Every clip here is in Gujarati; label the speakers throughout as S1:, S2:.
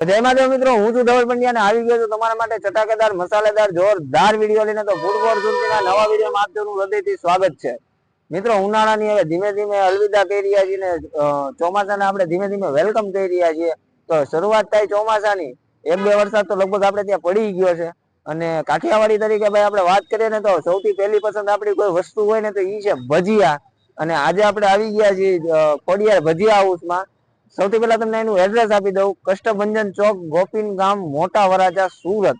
S1: જય માધવ મિત્રો, હું છું ધવલ પંડ્યા અને આવી ગયો છું તમારા માટે ચટાકેદાર મસાલેદાર જોરદાર વિડીયો લઈને. તો ફૂટબોલ સુરતીના નવા વિડીયોમાં આપ સૌનું હૃદયથી સ્વાગત છે. મિત્રો, ઉનાળાની હવે ધીમે ધીમે અલવિદા કહી રહ્યા છીએ ને ચોમાસાને આપણે ધીમે ધીમે વેલકમ કહી રહ્યા છીએ. તો શરૂઆત થાય ચોમાસાની, એક બે વરસાદ તો લગભગ આપણે ત્યાં પડી ગયો છે. અને કાઠિયાવાડી તરીકે ભાઈ આપણે વાત કરીએ ને તો સૌથી પહેલી પસંદ આપણી કોઈ વસ્તુ હોય ને તો એ છે ભજીયા. અને આજે આપણે આવી ગયા છીએ ખોડિયાર ભજીયા હાઉસમાં. સૌથી પહેલા તમને એનું એડ્રેસ આપી દઉં. કષ્ટભંજન ચોક, ગોપીન ગામ, મોટા વરાછા, સુરત.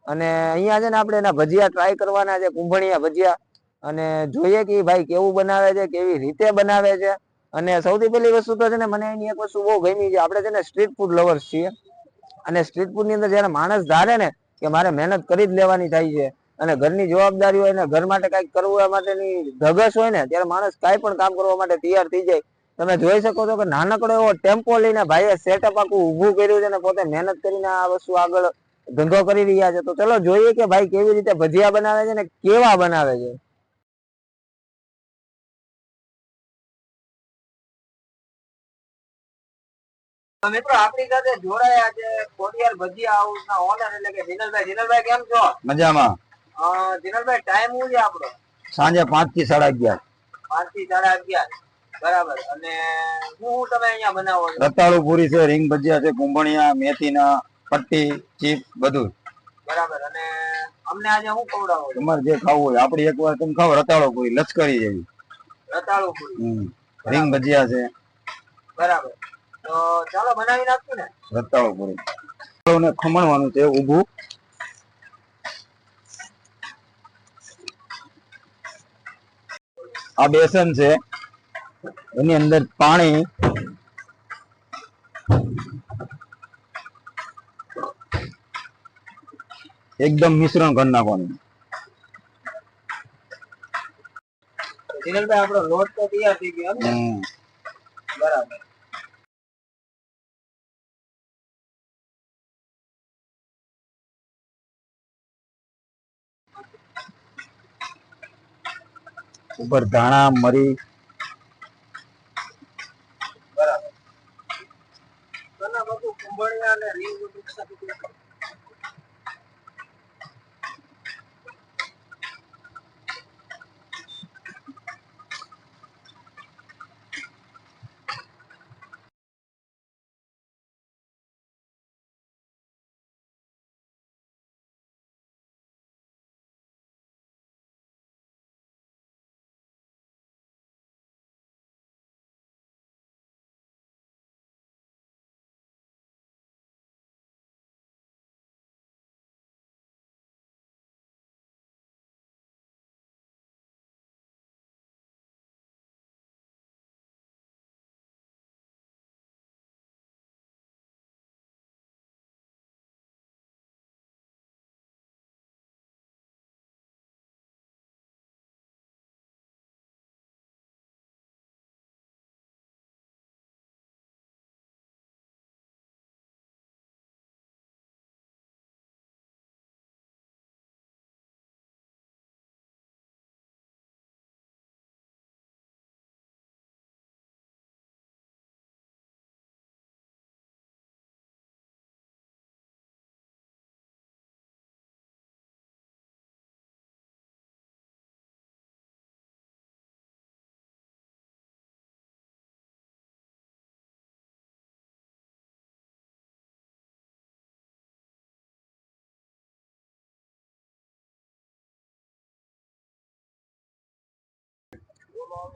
S1: અને અહીંયા છે ને આપણે એના ભજીયા ટ્રાય કરવાના છે, કુંભણિયા ભજીયા. અને જોઈએ કે ભાઈ કેવું બનાવે છે, કેવી રીતે બનાવે છે. અને સૌથી પહેલી વસ્તુ તો છે ને મને એની એક વસ્તુ બહુ ગમી છે. આપણે છે ને સ્ટ્રીટ ફૂડ લવર્સ છીએ. અને સ્ટ્રીટ ફૂડ ની અંદર જયારે માણસ ધારે ને કે મારે મહેનત કરી જ લેવાની થાય છે, અને ઘરની જવાબદારી હોય ને ઘર માટે કઈક કરવા માટેની ધગસ હોય ને, ત્યારે માણસ કાંઈ પણ કામ કરવા માટે તૈયાર થઈ જાય. તમે જોઈ શકો છો કે નાનકડો એવો ટેમ્પો લઈને ભાઈએ સેટઅપ આખું ઊભું કર્યું છે ને પોતે મહેનત કરીને આ વસ્તુ આગળ ધંધો કરી રહ્યા છે. તો ચલો જોઈએ કે ભાઈ કેવી રીતે ભજીયા બનાવે છે ને કેવા બનાવે છે. મિત્રો, આપણી સાથે જોડાયા છે ખોડિયાર ભજીયા હાઉસ ના ઓનર એટલે કે જીનલભાઈ. જીનલભાઈ કેમ છો?
S2: મજામાં.
S1: જીનલભાઈ, ટાઈમ શું છે આપણો?
S2: સાંજે 5 થી 11:30.
S1: 5 થી 11:30, બરાબર. અને શું તમે અહીંયા બનાવો છો?
S2: રતાળુ પૂરી છે, રીંગ ભજીયા છે, કુંભણિયા, મેથીના પટ્ટી, ચીપ બધું.
S1: બરાબર. અને અમને આજે શું ખવડાવો?
S2: તમારે જે ખાવું હોય. આપડી એક વાર તમે ખાવ રતાળુ પૂરી લશ્કરી જેવી.
S1: રતાળુ પૂરી,
S2: રીંગ ભજીયા છે.
S1: બરાબર. તો ચાલો બનાવી નાખશું ને
S2: રતાળુ પૂરી. ખમણવાનું છે ઊભું. આ બેસન છે, એની અંદર પાણી, એકદમ મિશ્રણ કરી નાખવાનું.
S1: જીનલભાઈ, આપણો લોટ તો તૈયાર થઈ ગયો ને? બરાબર.
S2: ઉપર ધાણા, મરી.
S1: બરાબર. બધું કુંભળિયા અને રીંગ મિક્સ કરી.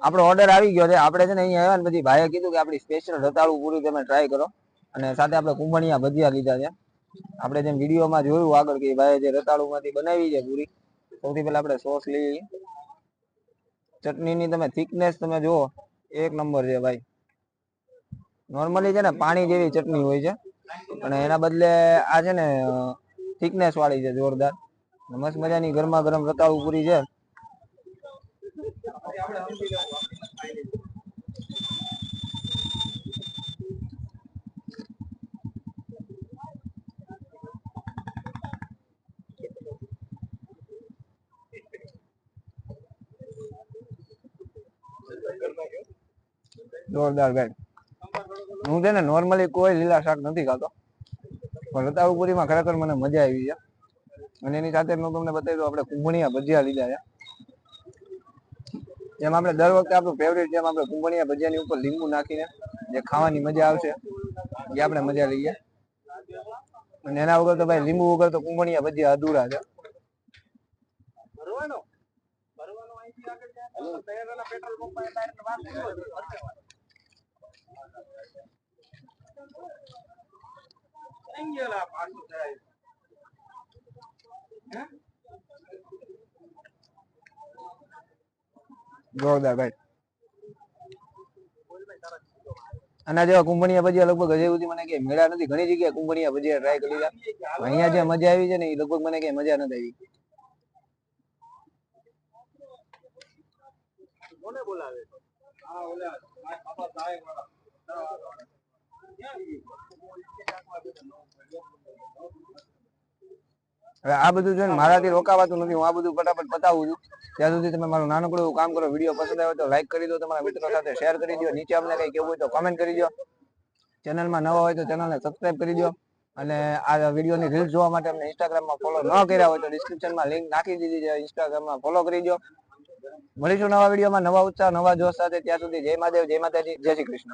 S1: આપણો ઓર્ડર આવી ગયો છે. આપણે છે ને અહીંયા આવ્યા ને પછી ભાઈએ કીધું કે આપણી સ્પેશિયલ રતાળુ પૂરી તમે ટ્રાય કરો. અને સાથે આપણે કુંભણિયા ભજીયા લીધા છે. આપણે જેમ વિડીયોમાં જોયું આગળ કે ભાઈએ જે રતાળુમાંથી બનાવી છે પૂરી, સૌથી પહેલા આપણે સોસ લઈએ. ચટણીની તમે થિકનેસ તમે જુઓ, એક નંબર છે ભાઈ. નોર્મલી છે ને પાણી જેવી ચટણી હોય છે, અને એના બદલે આ છે ને થિકનેસ વાળી છે જોરદાર. મસ્ત મજાની ગરમા ગરમ રતાળુ પૂરી છે. જોરદાર ભાઈ. હું છે ને નોર્મલી કોઈ લીલા શાક નથી ખાતો, પણ રતાળુપુરીમાં ખરેખર મને મજા આવી છે. અને એની સાથે હું તમને બતાવી દઉં, આપણે કુંભણિયા ભજીયા લીધા છે. જેમ આપણે દર વખતે આપણું ફેવરેટ, જેમ આપણે કુંભણિયા ભજીયાની ઉપર લીંબુ નાખીને જે ખાવાની મજા આવશે એ આપણે મજા લઈએ. અને એના વગર તો ભાઈ લીંબુ વગર તો કુંભણિયા ભજીયા અધૂરા છે. જોરદાર ભાઈ. આના જેવા કુંભણિયા ભજીયા લગભગ હજી સુધી મને કઈ મેળા નથી. ઘણી જગ્યાએ કુંભણિયા ભજીયા ટ્રાય કરી લીધા. અહીંયા જે મજા આવી છે ને એ લગભગ મને કઈ મજા નથી આવી. કોને બોલાવે? હવે આ બધું છે ને મારાથી રોકાવાતું નથી. હું આ બધું ફટાફટ પતાવું છું. ત્યાં સુધી તમે મારું નાનકડું એવું કામ કરો. વિડીયો પસંદ આવે તો લાઈક કરી દો, તમારા મિત્રો સાથે શેર કરી દો. નીચે અમને કઈ કેવું હોય તો કોમેન્ટ કરી દો. ચેનલમાં નવા હોય તો ચેનલને સબસ્ક્રાઇબ કરી દો. અને આ વિડીયોની રીલ્સ જોવા માટે અમને ઇન્સ્ટાગ્રામમાં ફોલો ન કર્યા હોય તો ડિસ્ક્રિપ્શનમાં લિંક નાખી દીધી છે. ઇન્સ્ટાગ્રામમાં ફોલો કરી દો. મળીશું નવા વિડીયોમાં, નવા ઉત્સાહ, નવા જોશ સાથે. ત્યાં સુધી જય મહાદેવ, જય માતાજી, જય શ્રી કૃષ્ણ.